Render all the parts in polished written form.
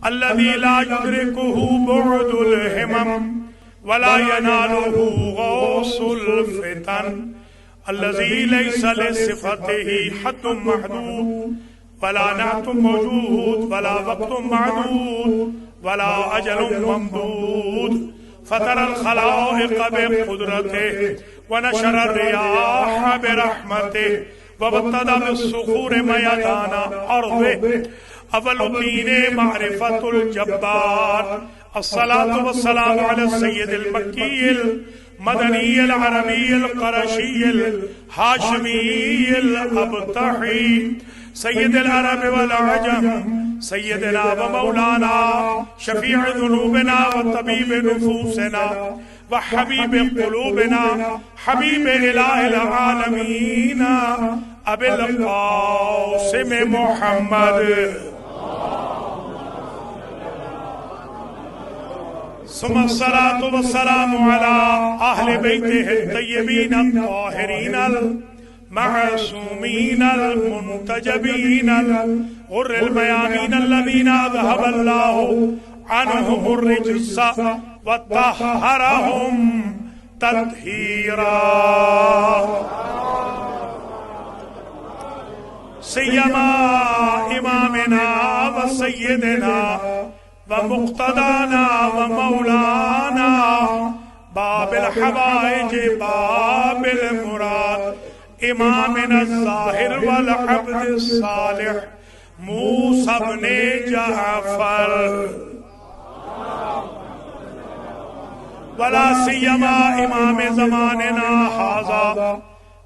الذي لا يدركه بعد الهمم ولا يناله غوص الفتن الذي ليس لصفته حد محدود ولا نعت موجود ولا وقت معدود ولا أجل ممدود فطر الخلائق بقدرته ونشر الرياح برحمته وابتدى بالصخور ميدان أرضه أول الدين معرفة الجبار. الصلاة والسلام على السيد المكي المدني العربي القرشي الهاشمي الأبطحي سيد العرب والعجم سيدنا ومولانا شفيع ذنوبنا وطبيب نفوسنا وحبيب قلوبنا حبيب إله العالمين أبي القاسم محمد ثم الصلاة والسلام على أهل بيته الطيبين الطاهرين المعصومين المنتجبين الغر الميامين الذين أذهب الله عنهم الرجس وطهرهم تطهيرا. سيما إمامنا وسيدنا ومقتدانا ومولانا باب الحوائج باب المراد امامنا الظاهر والعبد الصالح موسى بن جعفر ولا سيما امام زماننا هذا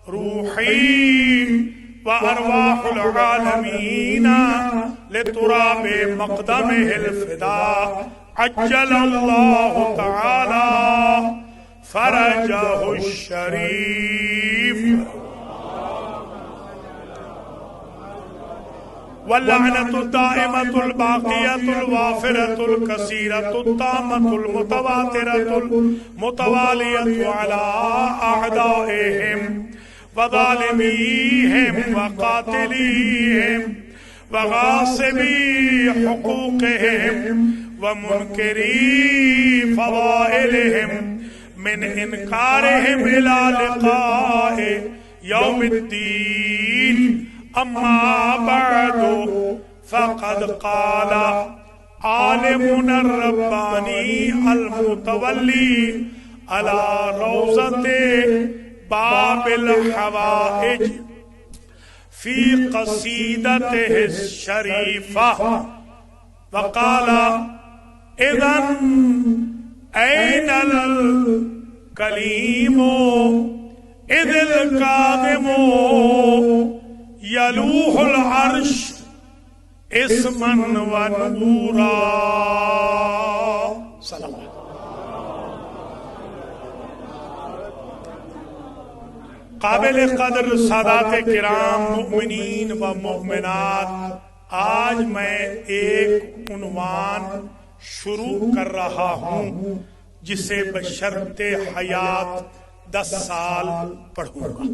روحي وأرواح العالمين لتراب مقدمه الفداء عجل الله تعالى فرجه الشريف. واللعنة الدائمة الباقية الوافرة الكثيرة التامة المتواترة المتوالية على أعدائهم وظالميهم وقاتليهم وغاصبي حقوقهم ومنكري فضائلهم من إنكارهم إلى لقاء يوم الدين. أما بعد فقد قال عالمنا الرباني المتولي على روضة باب الحوائج في قصيدته الشريفة وقال إذن أين الكليم إذ الكاظم يلوح العرش اسما ونورا. سلام. قابل قدر سادات کرام مؤمنین و مؤمنات، آج میں ایک عنوان شروع کر رہا ہوں جسے بشرط حیات 10 سال پڑھوں گا،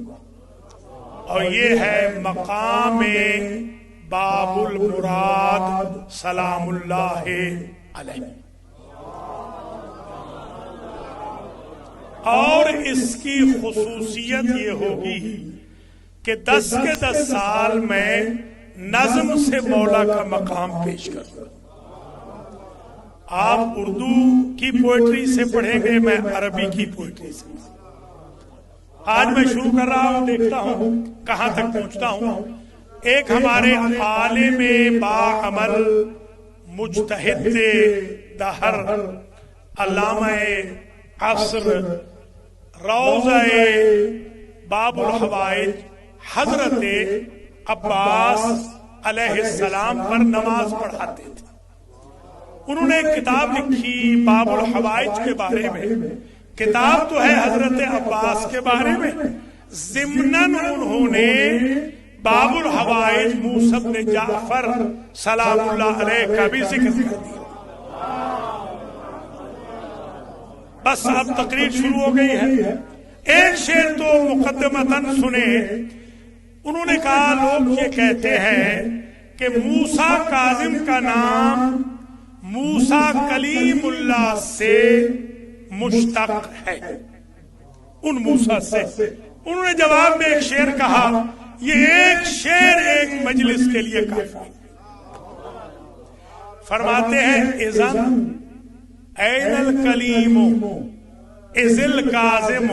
اور یہ ہے مقام باب المراد سلام اللہ علیہ. اور اس کی خصوصیت یہ ہوگی کہ 10 کے 10 سال میں نظم سے مولا کا مقام پیش کروں. آپ اردو کی پوئٹری سے پڑھیں گے، میں عربی کی پوئٹری سے. آج میں شروع کر رہا ہوں، دیکھتا ہوں کہاں تک پہنچتا ہوں. ایک ہمارے عالم باعمل مجتہد دہر علامہ عصر روضہ باب الحوائج حضرت عباس علیہ السلام پر نماز پڑھاتے تھے. انہوں نے ایک کتاب لکھی باب الحوائج کے بارے میں. کتاب تو ہے حضرت عباس کے بارے میں، ضمناً انہوں نے باب الحوائج موسیٰ بن جعفر سلام اللہ علیہ کا بھی ذکر کر دیا. بس اب تقریر شروع ہو گئی ہے. ایک شعر تو مقدمتاً سنے. انہوں نے کہا لوگ یہ کہتے ہیں کہ موسیٰ کاظم کا نام موسیٰ کلیم اللہ سے مشتق ہے، ان موسیٰ سے۔ انہوں نے جواب میں ایک شعر کہا، یہ ایک شعر ایک مجلس کے لیے کافی۔ فرماتے ہیں اذن این الکلیم اذ الکاظم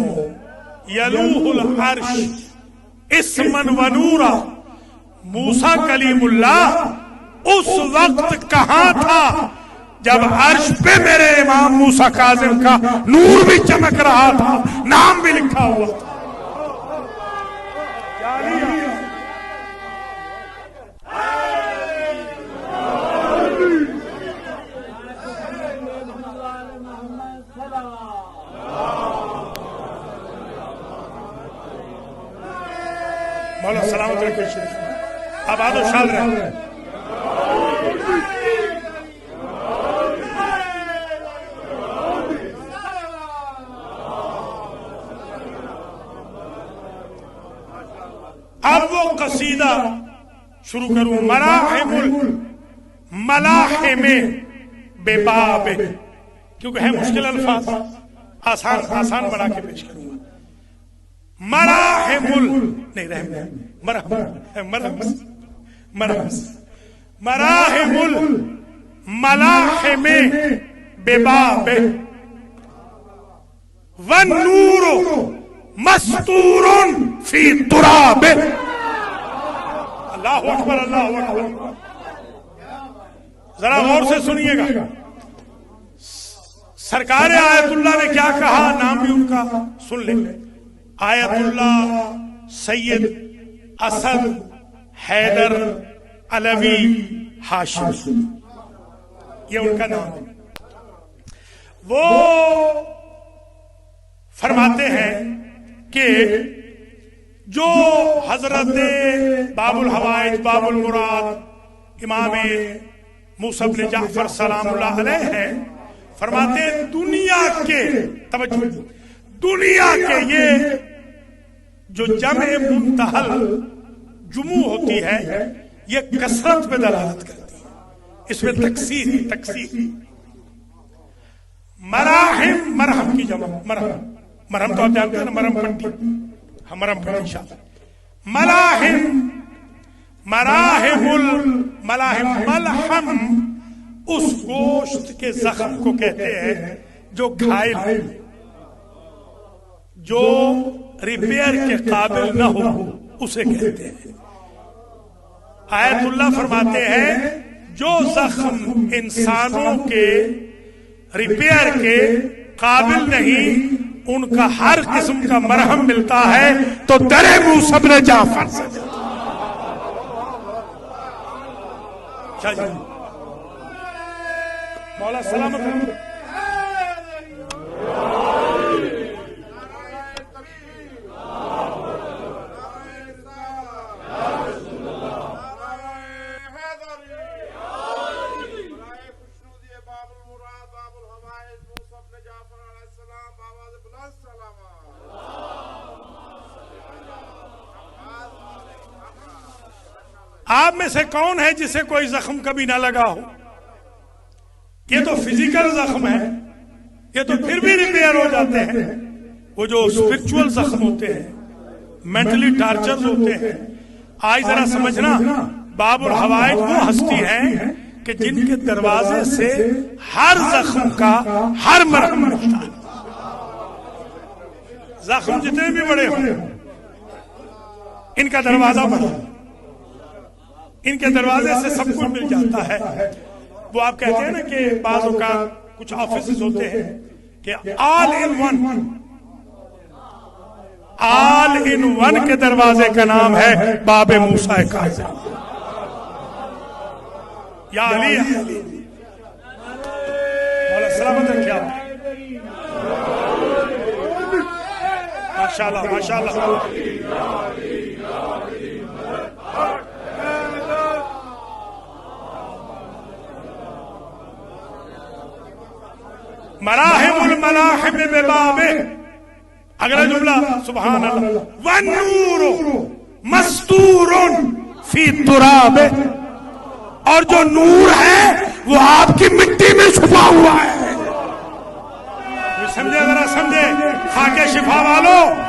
یلوہ العرش اسما و نورا۔ موسیٰ کلیم اللہ اس وقت کہاں تھا جب عرش پہ میرے امام موسیٰ کاظم کا نور بھی چمک رہا تھا، نام بھی لکھا ہوا تھا۔ مولا سلامت رکھے شریف آباد و شاد رہے۔ اب وہ قصیدہ شروع کروں، مراحم الملاحم بباب، کیونکہ ہے مشکل الفاظ، آسان بنا کے پیش کروں گا۔ مراحم نہیں رحم مراحم الملاحم بباب والنور مستور فی تراب۔ اللہ اکبر، اللہ اکبر۔ ذرا غور سے سنیے گا، سرکار آیت اللہ نے کیا کہا، نام بھی ان کا سن لیں۔ آیت اللہ سید اسد حیدر علوی ہاشم، یہ ان کا نام ہے۔ وہ فرماتے ہیں کہ جو حضرت باب الحوائج باب المراد امام موسیٰ بن جعفر سلام اللہ علیہ ہیں، فرماتے ہیں دنیا کے، توجہ، دنیا کے یہ جو جمع منتحل جموع ہوتی ہے یہ کثرت پہ دلالت کرتی ہے، اس میں تکثیر۔ مراحم، مرہم کی جمع، مرہم تو آپ جانتے ہیں نا، مرہم پٹی، مرہم پٹی شاہ۔ ملاحم، مراحم الملاحم، ملحم اس گوشت کے زخم کو کہتے ہیں جو گھائل، جو ریپیئر کے قابل نہ ہو، اسے کہتے ہیں۔ آیت اللہ فرماتے ہیں جو زخم انسانوں کے ریپیئر کے قابل نہیں، ان کا ہر قسم کا مرہم ملتا ہے تو در موسیٰ بن جعفر سے۔ مولا سلامت۔ آپ میں سے کون ہے جسے کوئی زخم کبھی نہ لگا ہو؟ یہ تو فزیکل زخم ہے، یہ تو پھر بھی ریپیئر ہو جاتے ہیں۔ وہ جو اسپرچول زخم ہوتے ہیں، مینٹلی ٹارچرز ہوتے ہیں، آج ذرا سمجھنا، باب الحوائج وہ ہستی ہیں کہ جن کے دروازے سے ہر زخم کا ہر مرہم ملتا ہے۔ زخم جتنے بھی بڑے ہوں، ان کا دروازہ بڑا، ان کے دروازے سے سب کچھ مل جاتا ہے۔ وہ آپ کہتے ہیں نا کہ بعض اوقات کچھ آفیسز ہوتے ہیں کہ آل ان ون کے دروازے کا نام ہے باب موسیٰ کاظم۔ یا علی، مولا سلامت رکھے آپ۔ ماشاءاللہ ماشاءاللہ۔ مراحم الملاحم بباب، اگلا جملہ سبحان اللہ، والنور مستور فی تراب۔ اور جو نور ہے وہ آپ کی مٹی میں چھپا ہوا ہے. سمجھے ذرا سمجھے خاکے شفا والوں.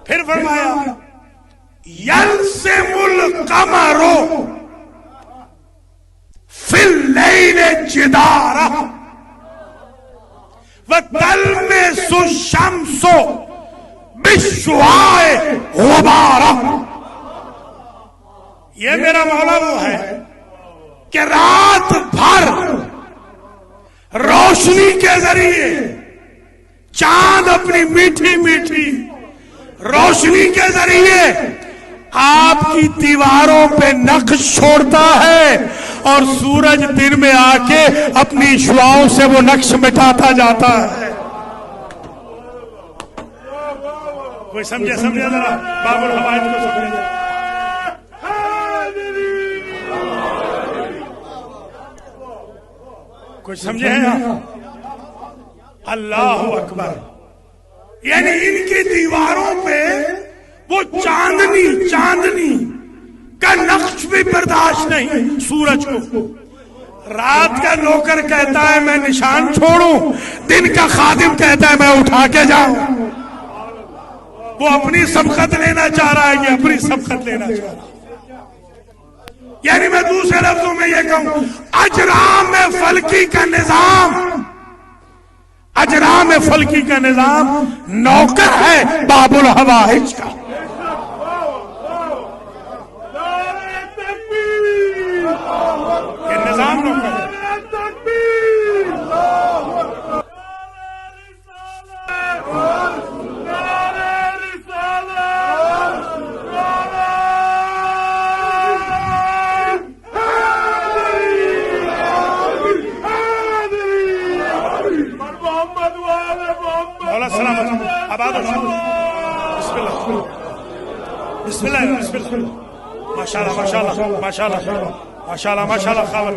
پھر فرمایا یلسم القمر فی اللیل جدارہ وتلمس الشمس بالشعاع غبارہ. یہ میرا مولا وہ ہے کہ رات بھر روشنی کے ذریعے چاند اپنی میٹھی میٹھی روشنی کے ذریعے آپ کی دیواروں پہ نقش چھوڑتا ہے اور سورج دن میں آ کے اپنی شعاؤں سے وہ نقش مٹاتا جاتا ہے. کوئی سمجھے ذرا باب الحوائج کو سمجھے. کوئی سمجھے ہیں؟ اللہ اکبر. یعنی ان کی دیواروں پہ وہ چاندنی کا نقش بھی برداشت نہیں سورج کو. رات کا نوکر کہتا ہے میں نشان چھوڑوں, دن کا خادم کہتا ہے میں اٹھا کے جاؤں. وہ اپنی سبقت لینا چاہ رہا ہے, یہ اپنی سبقت لینا چاہ رہا ہے. یعنی میں دوسرے لفظوں میں یہ کہوں اجرام فلکی کا نظام, اجرام فلکی کا نظام نوکر ہے باب الحوائج کا. یہ نظام نوکر ہے. بسم اللہ ماشاءاللہ ماشاءاللہ ماشاءاللہ ماشاءاللہ ماشاءاللہ خبر.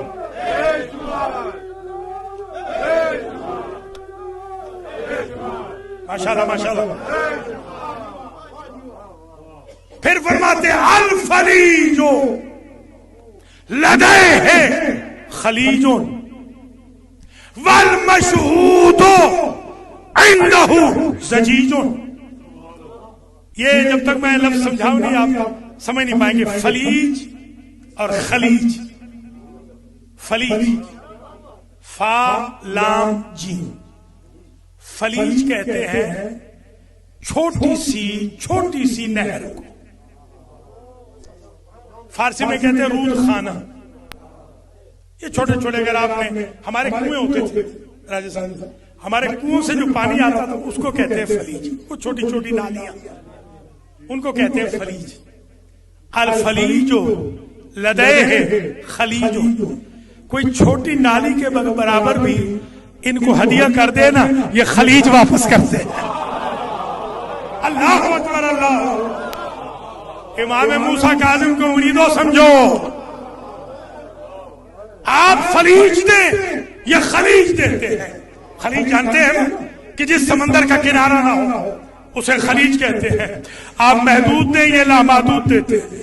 ماشاءاللہ ماشاءاللہ. پھر فرماتے الفلیج لدیہ خلیج والمشہود عنده زجیج. یہ جب تک میں لفظ سمجھاؤں نہیں آپ سمجھ نہیں پائیں گے. فلیج اور خلیج, فلیج فا لام جیم, فلیج کہتے ہیں چھوٹی سی نہر کو. فارسی میں کہتے ہیں رود خانہ. یہ چھوٹے چھوٹے اگر آپ نے ہمارے کنویں ہوتے تھے راجستھان, ہمارے کنویں سے جو پانی آتا تھا اس کو کہتے ہیں فلیج. وہ چھوٹی چھوٹی نالیاں ان کو کہتے ہیں فلیج. الفلیج لدیہ خلیج. کوئی چھوٹی نالی کے برابر بھی ان کو ہدیہ کر دے نا, یہ خلیج واپس کر دے. اللہ اکبر اللہ. امام موسیٰ کاظم کو مریدو سمجھو, آپ فلیج دیں یہ خلیج دیتے ہیں. خلیج جانتے ہیں کہ جس سمندر کا کنارہ نہ ہو اسے خلیج کہتے ہیں. آپ محدود دیں یہ لامحدود دیتے ہیں.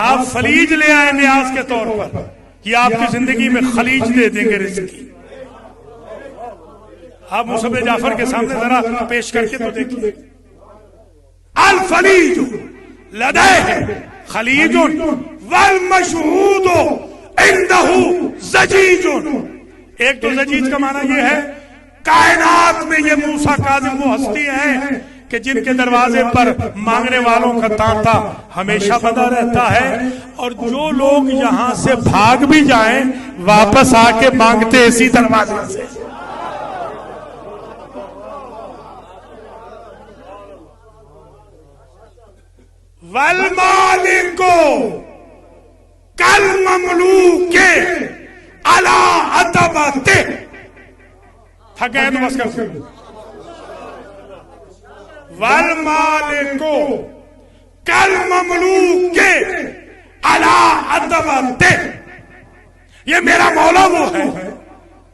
آپ فلیج لے آئے نیاز کے طور پر, یہ آپ کی زندگی میں خلیج دے دیں گے رزق کی. آپ مصعب جعفر کے سامنے ذرا پیش کر کے تو دیکھیے. الفلیج لدیہ خلیج والمشہود عنده زجیج. ایک تو زجیج کا معنی یہ ہے کائنات میں یہ موسیٰ کاظم وہ ہستی ہیں کہ جن کے دروازے پر مانگنے والوں کا تانتا ہمیشہ بندہ رہتا ہے, اور جو لوگ یہاں سے بھاگ بھی جائیں واپس آ کے مانگتے اسی دروازے سے. والمالک کالمملوک علی عتبتہ. تھک گئے تو بس کر سکتے. والمالک کالمملوک علی عتبتہ. یہ میرا مولا وہ ہے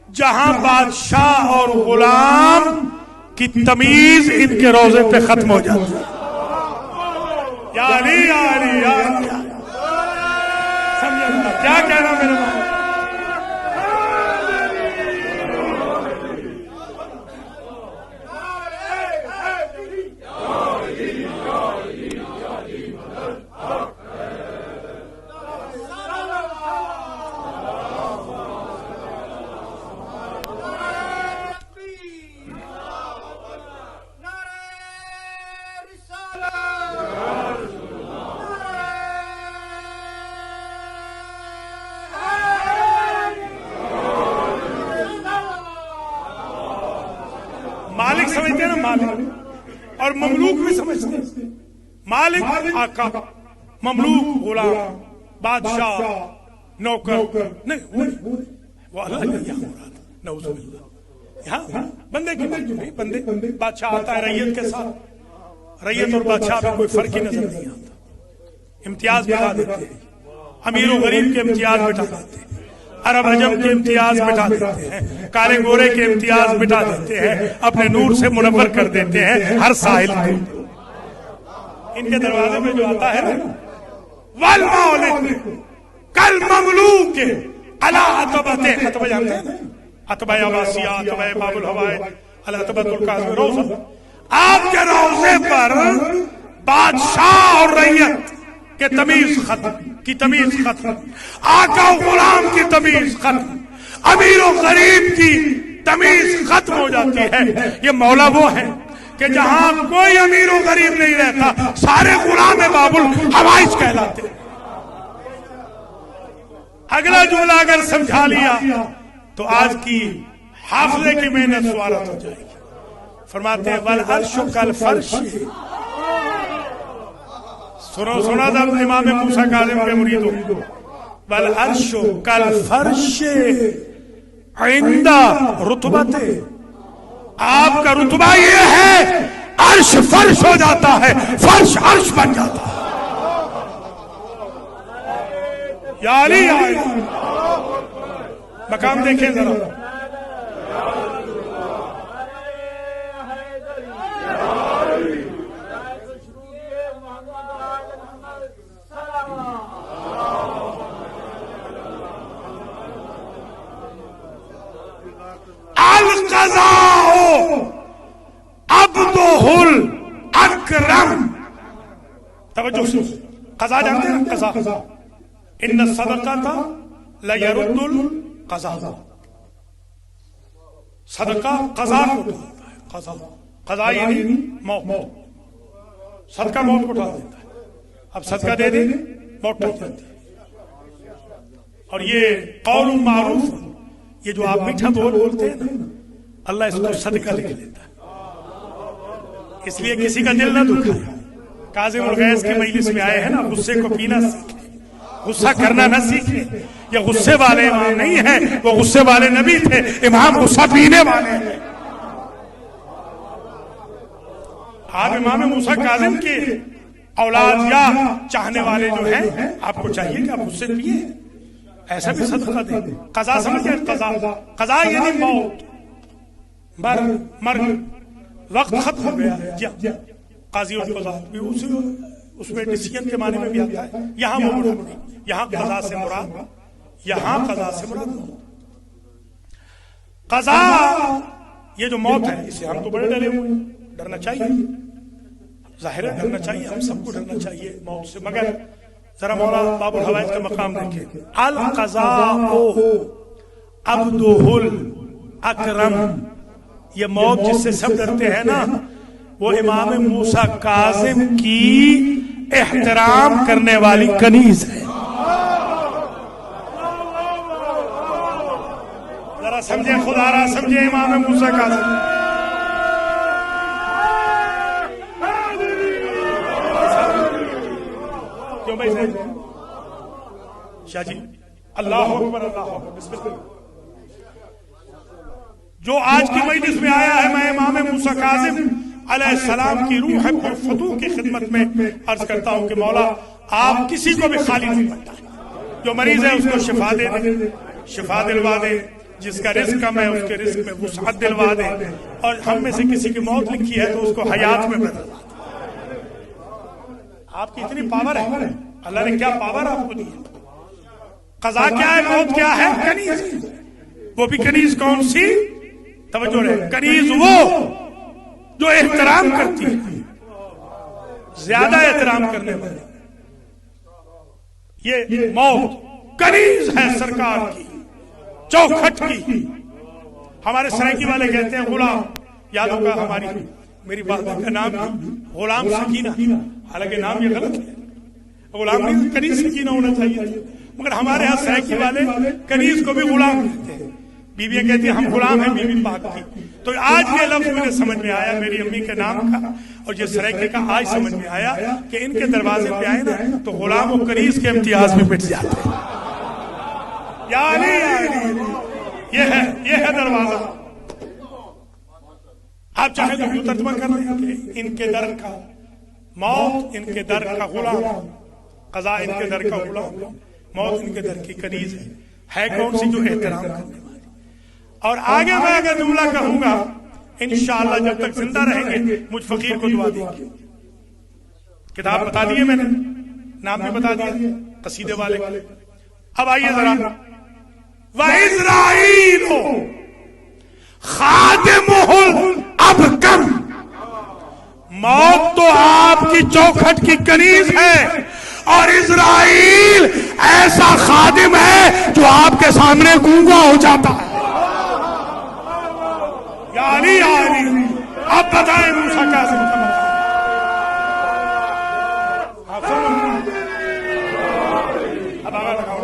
جہاں بادشاہ اور غلام کی تمیز ان کے روزے پہ ختم ہو جاتی ہے. یا علی یا علی یا علی. سمجھے کیا کہنا میرے مولا؟ مالک سمجھتے ہیں نا، مالک اور مملوک بھی سمجھتے ہیں. مالک آقا، مملوک غلام، بادشاہ نوکر نہیں، وہ اللہ یہاں مراد. نعوذ باللہ. یہاں بندے کی بات نہیں، بندے بادشاہ آتا ہے ریت کے ساتھ، ریت اور بادشاہ میں کوئی فرق ہی نظر نہیں آتا. امتیاز بٹھا دیتے ہیں، امیر و غریب کے امتیاز بٹھا دیتے ہیں، عرب عجم کے امتیاز بٹھا دیتے ہیں، کالے گورے کے امتیاز بٹھا دیتے ہیں، اپنے نور سے منور کر دیتے ہیں ہر سائل کو. ان کے دروازے میں جو آتا ہے والمولد کل مملوک علی عتبہ، عتبہ جانتے ہیں، عتبہ عباسیہ، عتبہ باب الہوائے، العتبہ القاسم روضہ. آپ کے روضے پر بادشاہ اور رعیت کہ تمیز ختم، کی تمیز ختم، آقا و غلام کی تمیز ختم، امیر و غریب کی تمیز ختم ہو جاتی ہے. یہ مولا وہ ہے کہ جہاں کوئی امیر و غریب نہیں رہتا، سارے غلام باب الحوائج کہلاتے. اگلا جملہ اگر سمجھا لیا تو آج کی حافظے کی محنت سوارت ہو جائے گی. فرماتے ہیں والعرش کالفرش. سنا تھا امام موسیٰ کاظم کے مریدوں، والعرش کالفرش عند رتبت. آپ کا رتبہ یہ ہے عرش فرش ہو جاتا ہے، فرش عرش بن جاتا ہے. یا علی یا علی. مقام دیکھیں ذرا. القضاء عبدہ الاکرم. توجہ سے، قضا جانتے ہیں؟ قضا. ان الصدقۃ لیرد القضاء. صدقہ قضا کو اٹھاتا ہے. قضا، قضا یعنی موت. صدقہ موت کو اٹھا دیتا ہے. اب صدقہ دے دیں موت اٹھ جاتی ہے. اور یہ قول معروف، یہ جو آپ میٹھا بولتے ہیں نا، اللہ اس کو صدقہ لکھ لیتا ہے. اس لیے کسی کا دل نہ دکھائے. کاظم الغیث کی مجلس میں آئے ہیں نا، غصے کو پینا سیکھیں، غصہ کرنا نہ سیکھیں. یہ غصے والے امام نہیں ہیں، وہ غصے والے نبی تھے. امام غصہ پینے والے ہیں. آپ امام موسیٰ کاظم کے اولاد یا چاہنے والے جو ہیں، آپ کو چاہیے کہ آپ غصے پیئے، ایسا بھی صدقہ دیں. قضا سمجھیں؟ قضا، قضا یعنی موت، مرگ، وقت ختم ہو گیا. قاضی القضا بھی اس میں ڈیسیژن کے معنی میں بھی آتا ہے. یہاں وہ مراد نہیں، یہاں قضا سے مراد، یہاں قضا سے مراد موت. قضا یہ جو موت ہے، اسے ہم تو بڑے ڈرے ہوئے. ڈرنا چاہیے، ظاہر ہے ڈرنا چاہیے، ہم سب کو ڈرنا چاہیے موت سے. مگر ذرا مولا باب الحوائج کا مقام دیکھیں. القضاء عبدہ الاکرم. یہ موت جس سے سب ڈرتے ہیں نا، وہ امام موسیٰ کاظم کی احترام کرنے والی کنیز ہے. ذرا سمجھیں، خدا را سمجھیں امام موسیٰ کاظم. کیوں بھائی شاہ جی؟ اللہ اکبر، اللہ اکبر، بسم اللہ. جو آج کی مجلس میں آیا ہے، میں امام موسیٰ کاظم علیہ السلام کی روح پرفتوح کی خدمت میں عرض کرتا ہوں کہ مولا آپ کسی کو بھی خالی نہیں پڑتا. جو مریض ہے اس کو شفا دے دیں، شفا دلوا دے، جس کا رزق کم ہے اس کے رزق میں وسعت دلوا دے، اور ہم میں سے کسی کی موت لکھی ہے تو اس کو حیات میں بدلوا دے۔ آپ کی اتنی پاور ہے، اللہ نے کیا پاور آپ کو دی ہے۔ قضا کیا ہے، موت کیا ہے؟ کنیز۔ وہ بھی کنیز کون سی؟ توجہ رہے، کنیز وہ جو احترام کرتی ہے، زیادہ احترام کرنے والی۔ یہ موت کنیز ہے سرکار کی، چوکھٹ کی۔ ہمارے سرائکی والے کہتے ہیں غلام، یاد ہوگا ہماری میری والدہ کا نام غلام سکینہ، حالانکہ نام یہ غلط ہے، غلام نہیں، کنیز سکینہ ہونا چاہیے، مگر ہمارے ہاں سرائکی والے کنیز کو بھی غلام کہتے ہیں۔ بیویاں کہتی ہیں ہم غلام ہیں بی بی پاک کی۔ تو آج یہ لفظ مجھے سمجھ میں آیا میری امی کے نام کا، اور یہ سرائکی کا آج سمجھ میں آیا کہ ان کے دروازے پہ آئے نا تو غلام و کنیز کے امتیاز بھی مٹ جاتے ہیں۔ یا علی یہ ہے دروازہ۔ آپ چاہیں تو یوں ترجمہ کر لیں کہ ان کے در کا موت، ان کے در کا غلام، قضا ان کے در کا غلام، موت ان کے در کی کنیز ہے کون سی؟ جو احترام کرنے والی۔ اور آگے میں اگر جملہ کہوں گا انشاءاللہ جب تک زندہ رہیں گے مجھ فقیر کو دعا دیں گے۔ کتاب بتا دیے میں نے، نام بھی بتا دیا قصیدے والے۔ اب آئیے ذرا، وَإِسْرَائِيلُ خَادِمُهُ الْأَبْكَمُ، موت تو آپ کی چوکھٹ کی کنیز ہے، اور اسرائیل ایسا خادم ہے جو آپ کے سامنے گونگا ہو جاتا ہے۔ یا علی اب بتائیں موسیٰ کاظم کا اب آگا لگاؤ۔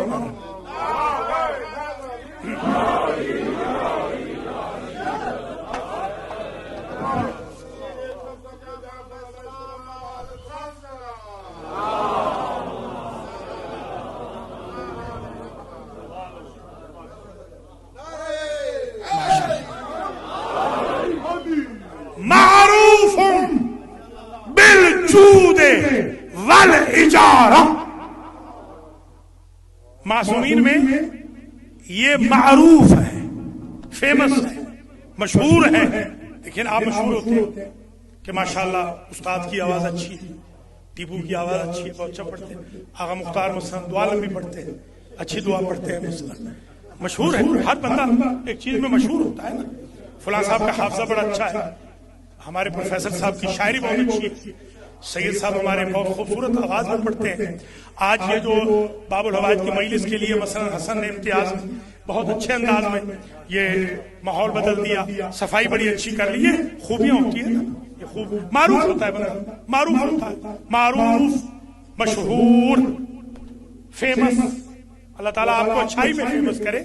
معروف بالجود والاجارہ، معصومین میں یہ معروف ہے، فیمس ہے، مشہور ہے۔ لیکن آپ مشہور ہوتے ہیں کہ ماشاءاللہ استاد کی آواز اچھی ہے، ٹیپو کی آواز اچھی ہے، بہت اچھا پڑھتے ہیں، آغا مختار مثلا دعا لمبی پڑھتے ہیں، اچھی دعا پڑھتے ہیں مثلا، مشہور ہے۔ ہر بندہ ایک چیز میں مشہور ہوتا ہے نا، فلاں صاحب کا حافظہ بڑا اچھا ہے، ہمارے پروفیسر صاحب کی شاعری بہت اچھی ہے، سید صاحب ہمارے بہت خوبصورت آواز میں پڑھتے ہیں۔ آج یہ جو باب الحوائج کی مجلس کے لیے مثلا حسن نے امتیاز بہت اچھے انداز میں یہ ماحول بدل دیا، صفائی بڑی اچھی کر لی، یہ خوبیاں ہوتی ہیں نا، یہ خوب معروف ہوتا ہے بندہ، معروف ہوتا ہے، معروف، مشہور، فیمس۔ اللہ تعالیٰ آپ کو اچھائی میں فیمس کرے،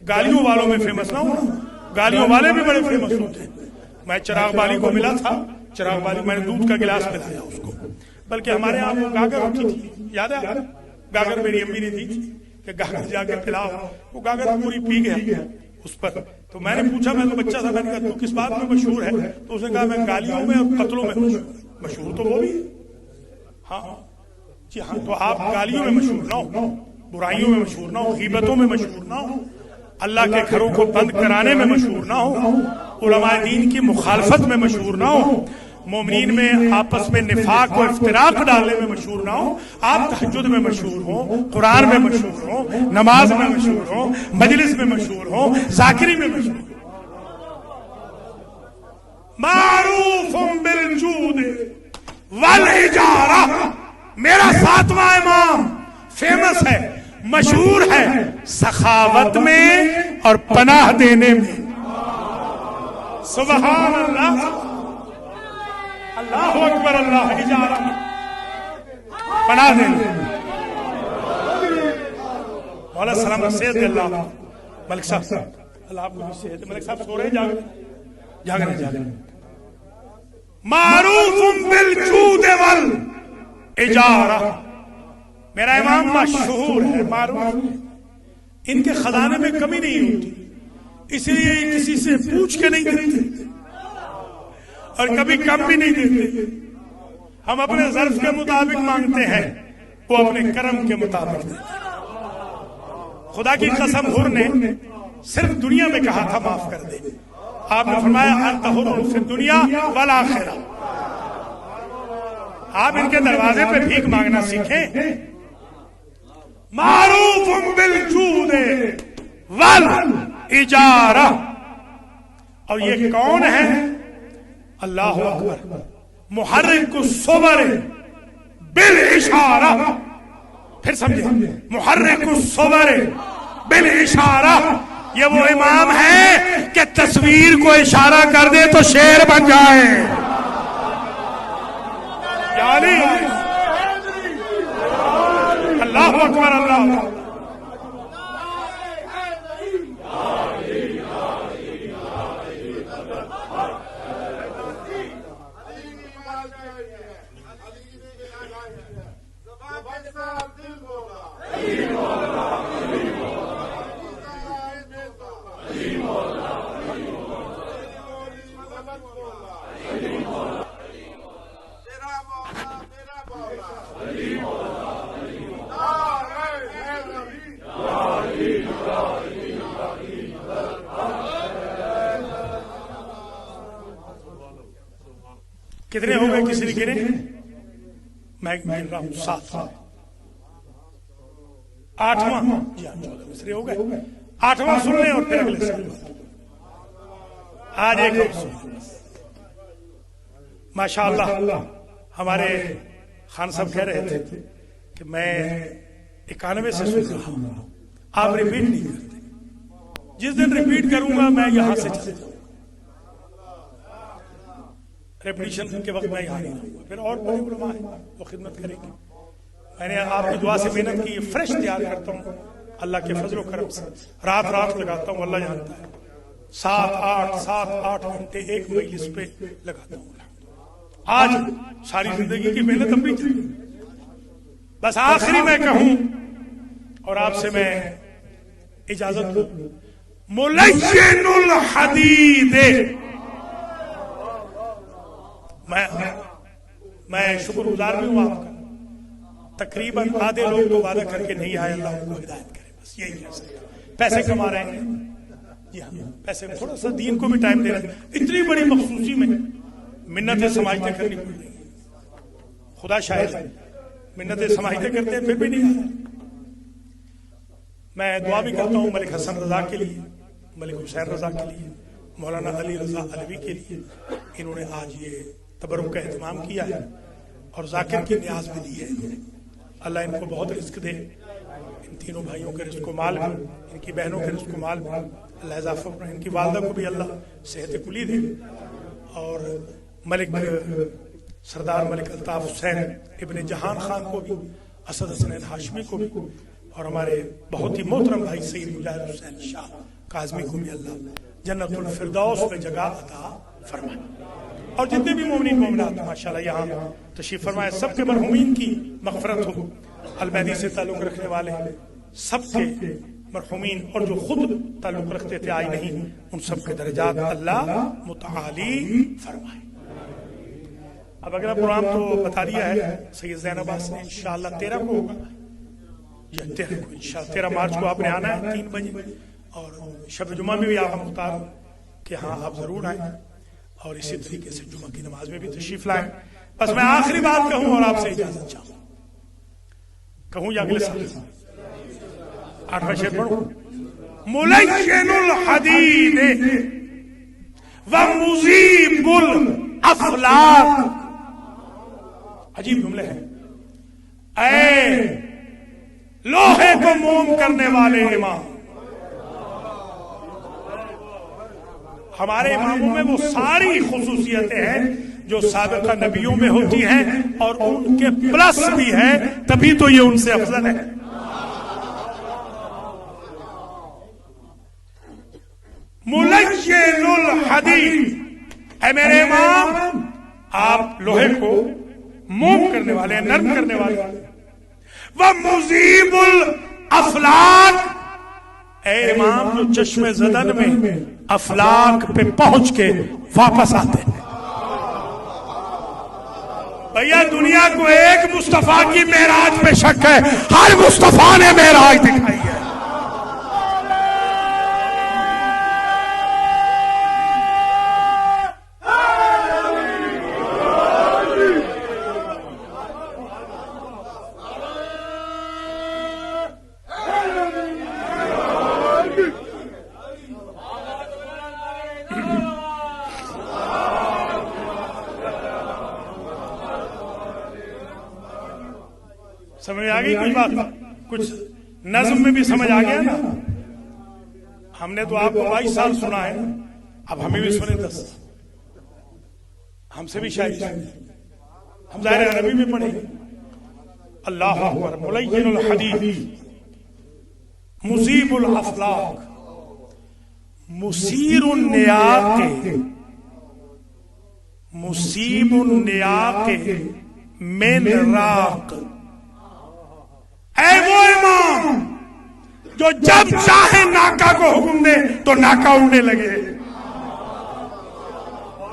گالیوں والوں میں فیمس نہ ہونا، گالیوں والے بھی بڑے فیمس ہوتے ہیں۔ میں چراغ بالی کو ملا تھا، چراغ بالی میں نے دودھ کا گلاس پلایا اس کو، بلکہ ہمارے یہاں وہ گاگر ہوتی تھی، یاد ہے گاگر میری امی نے دی تھی کہ گاگر جا کے پلاؤ، وہ گاگر پوری پی گیا اس پر۔ تو میں نے پوچھا، میں تو بچہ تھا، میں نے کہا تو کس بات میں مشہور ہے؟ تو اس نے کہا میں گالیوں میں اور قتلوں میں مشہور۔ تو وہ بھی ہاں جی ہاں، تو آپ گالیوں میں مشہور نہ ہو، برائیوں میں مشہور نہ ہو، غیبتوں میں مشہور نہ ہو، اللہ کے گھروں کو بند کرانے میں مشہور نہ ہو، علماء دین کی مخالفت میں مشہور نہ ہو، مومنین میں آپس میں نفاق و افتراق ڈالنے میں مشہور نہ ہو، آپ تہجد میں مشہور ہوں، قرآن میں مشہور ہوں، نماز میں مشہور ہوں، مجلس میں مشہور ہوں، ذاکری میں مشہور ہوں۔ معروف بالجود والاجارہ، میرا ساتواں امام فیمس ہے، مشہور ہے سخاوت میں اور پناہ دینے میں۔ سبحان اللہ، اللہ اکبر، اللہ اجارہ، پناہ دینے۔ مولا سلام سید اللہ ملک صاحب، اللہ آپ کو بھی صحت، ملک صاحب سو رہے جاگ رہے۔ معروف بالجود والاجارہ، میرا امام مشہور ہے، معروف، ان کے خزانے میں کمی نہیں ہوتی، اس لیے کسی سے پوچھ کے نہیں دیتے اور کبھی کم بھی نہیں دیتے۔ ہم اپنے ظرف کے مطابق مانگتے ہیں، وہ اپنے کرم کے مطابق دیتے ہیں۔ خدا کی قسم حر نے صرف دنیا میں کہا تھا معاف کر دے، آپ نے فرمایا انت حر فی الدنیا والآخرہ. آپ ان کے دروازے پہ بھیک مانگنا سیکھیں. معروف بالجود والاجارہ. اور یہ کون ہے؟ اللہ اکبر. محرک الصبر بالاشارہ. پھر سمجھے، محرک الصبر بالاشارہ. یہ وہ امام ہے کہ تصویر کو اشارہ کر دے تو شیر بن جائے. یعنی اللہ اکبر اللہ اکبر. کتنے ہو گئے کسی نے گنے؟ میں گن رہا ہوں 7. 8واں مصرے ہو گئے. 8واں سن لیں اور پھر اگلے سال آج ایک اور سن. ماشاء اللہ ہمارے خان صاحب کہہ رہے تھے کہ میں 91 سے سن رہا ہوں، آپ ریپیٹ نہیں کرتے. جس دن ریپیٹ کروں گا میں یہاں سے چلے جاؤں. ریپیٹیشن کے وقت میں یہاں نہیں رہوں گا. پھر اور بڑے علماء ہیں وہ خدمت کریں گے. میں نے آپ کی دعا سے محنت کی، فریش تیار کرتا ہوں اللہ کے فضل و کرم سے. رات لگاتا ہوں، اللہ جانتا ہے. 7-8 گھنٹے ایک مجلس پہ لگاتا ہوں. آج ساری زندگی کی محنت اپنی چل. بس آخری میں کہوں اور آپ سے میں اجازت دوں. ملین الحدید. میں شکر گزار بھی ہوں آپ کا. تقریباً آدھے لوگ تو وعدہ کر کے نہیں آئے، اللہ ان کو ہدایت کرے. بس یہی ہے. پیسے کما رہے ہیں، جی ہاں پیسے، تھوڑا سا دین کو بھی ٹائم دے رہے ہیں. اتنی بڑی مخصوصی میں منتیں سماجتیں کرنی پڑ رہی ہیں. خدا شاہد ہے، منتیں سماجتیں کرتے ہیں پھر بھی نہیں آتے. میں دعا بھی کرتا ہوں ملک حسن رضا کے لیے، ملک حسین رضا کے لیے، مولانا علی رضا علوی کے لیے. انہوں نے آج یہ تبرک کا اہتمام کیا ہے اور ذاکر کی نیاز بھی دی ہے. اللہ ان کو بہت رزق دے. ان تینوں بھائیوں کے رزق و مال میں، ان کی بہنوں کے رزق و مال میں اللہ اضافہ کرے. ان کی والدہ کو بھی اللہ صحت کلی دے. اور ملک سردار ملک الطاف حسین ابن جہان خان کو بھی، اسد حسنین ہاشمی کو بھی، اور ہمارے بہت ہی محترم بھائی سید مجاہد حسین شاہ کاظمی کو بھی اللہ جنت الفردوس میں جگہ عطا فرمائے. اور جتنے بھی مومنین مومنات ماشاءاللہ یہاں تشریف فرمائے، سب کے مرحومین کی مغفرت ہو. المہدی سے تعلق رکھنے والے سب کے مرحومین اور جو خود تعلق رکھتے تھے آئی نہیں، ان سب کے درجات اللہ متعالی فرمائے. اب اگلا پروگرام تو بتا دیا ہے سید زین عباس نے، انشاءاللہ 13 کو ہوگا. 13 کو انشاءاللہ 13 مارچ کو آپ نے آنا ہے 3 بجے. اور شب جمعہ میں بھی آپ مختار کہ ہاں آپ ضرور آئیں. اور اسی طریقے سے جمعہ کی نماز میں بھی تشریف لائیں. بس میں آخری بات کہوں اور آپ سے اجازت چاہوں. کہوں یا اگلے سال 8واں شعر پڑھوں. ملین الحدید ومذیب الافلاک. عجیب جملے ہیں. اے لوہے کو موم کرنے والے امام. ہمارے اماموں میں وہ ساری خصوصیتیں ہیں جو سابقہ نبیوں میں ہوتی ہیں اور ان کے پلس بھی ہے، تبھی تو یہ ان سے افضل ہے. ملین الحدید. اے میرے امام، آپ لوہے کو موم کرنے والے ہیں، نرم کرنے والے. ومذیب الافلاک. اے امام جو چشم زدن میں افلاک پہ پہنچ کے واپس آتے ہیں. بھیا دنیا کو ایک مصطفیٰ کی معراج پہ شک ہے، ہر مصطفیٰ نے معراج دکھائی ہے. گئی کچھ بات؟ کچھ نظم میں بھی سمجھ آ گیا نا؟ ہم نے تو آپ کو 22 سال سنا ہے، اب ہمیں بھی سنے 10، ہم سے بھی شاید ہم ظاہر عربی میں پڑھیں گے. اللہ اکبر. ملین الحدیث مذیب الافلاق مسیر النیاق مصیب النیاق من راق. اے وہ امام جو جب چاہے ناکا کو حکم دے تو ناکا اڑنے لگے.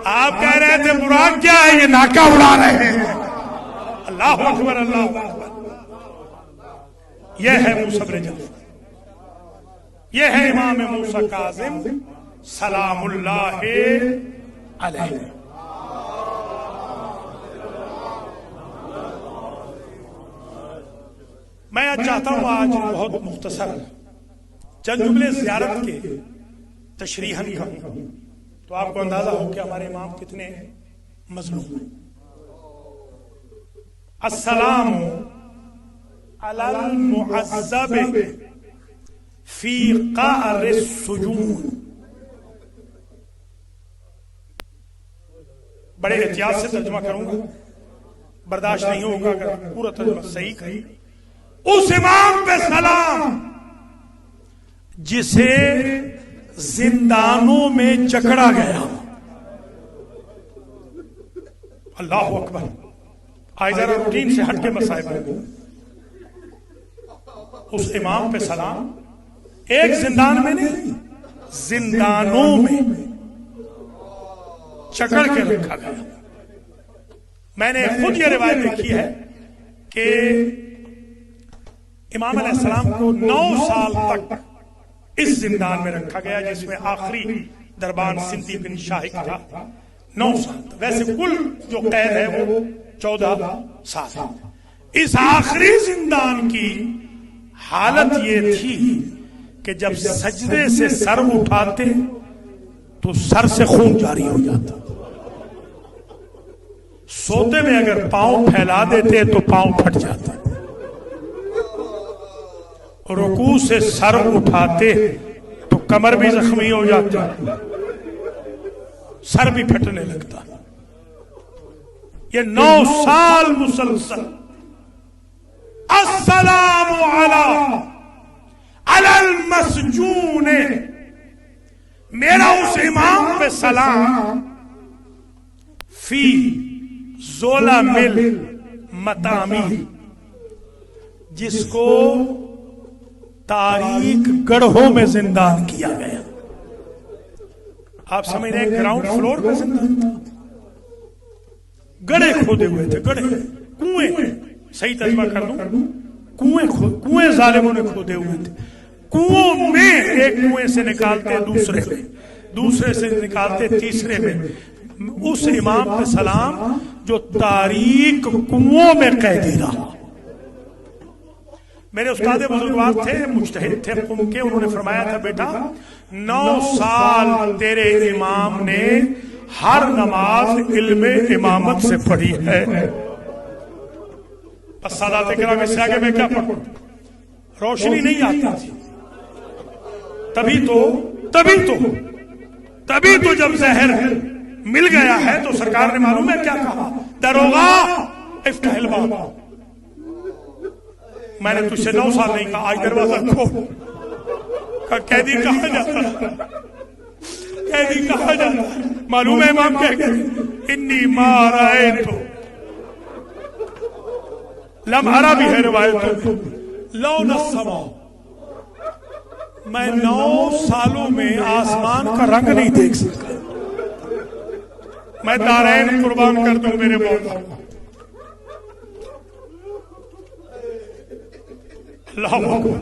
آپ کہہ رہے تھے مراد کیا ہے؟ یہ ناکا اڑا رہے ہیں. اللہ اکبر اللہ اکبر. یہ ہے موسیٰ بن جعفر، یہ ہے امام موسیٰ کاظم سلام اللہ علیہ. میں چاہتا ہوں آج بہت مختصر چند جملے زیارت کے تشریحاً کہوں تو آپ کو اندازہ ہو کہ ہمارے امام کتنے مظلوم ہیں. السلام علی المعذب فی قعر السجون. بڑے احتیاط سے ترجمہ کروں گا، برداشت نہیں ہوگا اگر پورا ترجمہ صحیح کریں. اس امام پہ سلام جسے زندانوں میں جکڑا گیا. اللہ اکبر. آج ذرا روٹین سے ہٹ کے مسائل میں اس امام پہ سلام. ایک زندان میں نہیں، زندانوں میں جکڑ کے رکھا گیا. میں نے خود یہ روایت دیکھی ہے کہ امام علیہ السلام کو 9 سال تک اس زندان میں رکھا گیا جس میں آخری دربان سندھی بن شاہق تھا. 9 سال. ویسے کل جو قید ہے وہ 14 سال. اس آخری زندان کی حالت یہ تھی کہ جب سجدے سے سر اٹھاتے تو سر سے خون جاری ہو جاتا. سوتے میں اگر پاؤں پھیلا دیتے تو پاؤں پھٹ جاتے. رکوع سے سر اٹھاتے تو کمر بھی زخمی ہو جاتی، سر بھی پھٹنے لگتا. یہ 9 سال مسلسل السلام علی المسجون. میرا اس امام پہ سلام فی ظلم المطامی، جس کو تاریک گڑھوں میں زندان کیا گیا. آپ سمجھ رہے ہیں گراؤنڈ فلور میں زندان تھا. گڑھے کھودے ہوئے تھے، گڑھے کنویں. صحیح ترجمہ کر دوں، کنویں ظالموں نے کھودے ہوئے تھے. کنووں میں ایک کنویں سے نکالتے دوسرے میں، دوسرے سے نکالتے تیسرے میں. اس امام پہ سلام جو تاریک کنووں میں قیدی رہا. میرے استاد بزرگوار تھے، مجتہد تھے قم کے. انہوں نے فرمایا تھا بیٹا 9 سال تیرے امام نے ہر نماز علم امامت سے پڑھی ہے. بس سادات کرام اس سے آگے میں کیا پڑھوں؟ روشنی نہیں آتی تھی. تبھی تو جب زہر مل گیا ہے تو سرکار نے معلوم ہے کیا کہا؟ دروغہ افتح الباب. میں نے تجھ سے 9 سال نہیں کہا آج دروازہ کھول. قیدی کہا جاتا ہے، قیدی کہا جاتا ہے. معلوم ہے امام کہہ گئے انی ما رأیت لمحرہ بھی ہے روایت لون السما. میں 9 سالوں میں آسمان کا رنگ نہیں دیکھ سکا. میں دارین قربان کر دوں میرے مولا. اللہ اکبر.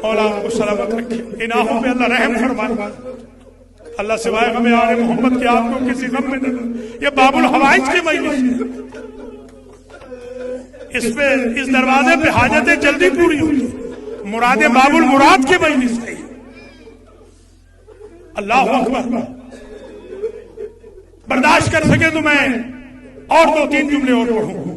مولا آپ کو سلامت رکھے، ان آنکھوں پہ اللہ رحم فرمائے. اللہ سوائے ہمیں آل محمد کے آپ کو کسی غم میں نہ. یہ باب الحوائج کی مجلس ہے. اس دروازے پہ حاجتیں جلدی پوری ہوتی. مراد باب المراد کی مجلس ہے. اللہ اکبر. برداشت کر سکے تو میں اور 2-3 جملے اور پڑھوں.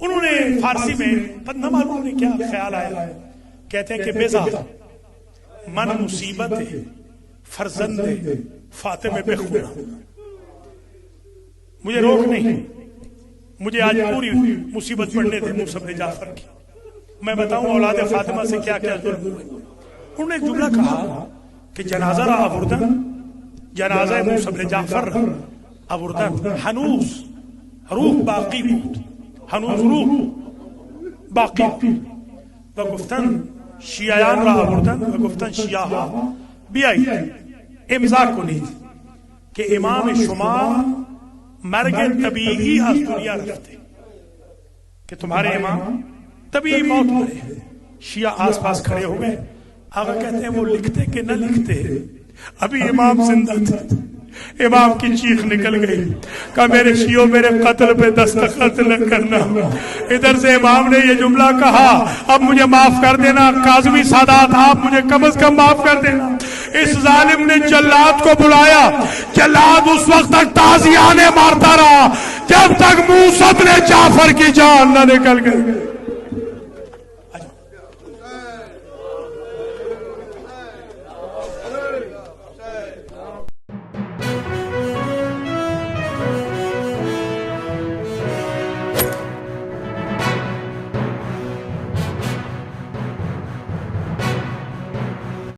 انہوں نے فارسی میں نہ معلوم نے کیا خیال آیا، کہتے ہیں کہ بیزا من مصیبت فرزند فاطمہ بے خورا، مجھے روک نہیں، مجھے آج پوری مصیبت پڑھنے تھے موسیٰ بن جعفر کی، میں بتاؤں اولاد فاطمہ سے کیا کیا ظلم ہوئے۔ انہوں نے ایک جملہ کہا کہ جنازہ را آوردن، جنازہ موسیٰ بن جعفر آوردن، ہنوز روح باقی بود، ہنوز روح باقی بود، و گفتن شیعیان را آوردن و گفتن شیعہ بیائی امضا کنید کہ امام شما مرگ طبیعی از دنیا رفتے، کہ تمہارے امام طبیعی موت مرے۔ شیعہ آس پاس کھڑے ہو گئے، آقا کہتے ہیں وہ لکھتے کہ نہ لکھتے، ابھی امام زندہ تھے۔ امام کی چیخ نکل گئی، کہا میرے شیعوں میرے قتل پہ دستخط نہ کرنا۔ ادھر سے امام نے یہ جملہ کہا، اب مجھے معاف کر دینا کاظمی سادات، آپ مجھے کم از کم معاف کر دینا۔ اس ظالم نے جلاد کو بلایا، جلاد اس وقت تک تازیانے مارتا رہا جب تک موسیٰ بن جعفر کی جان نہ نکل گئی۔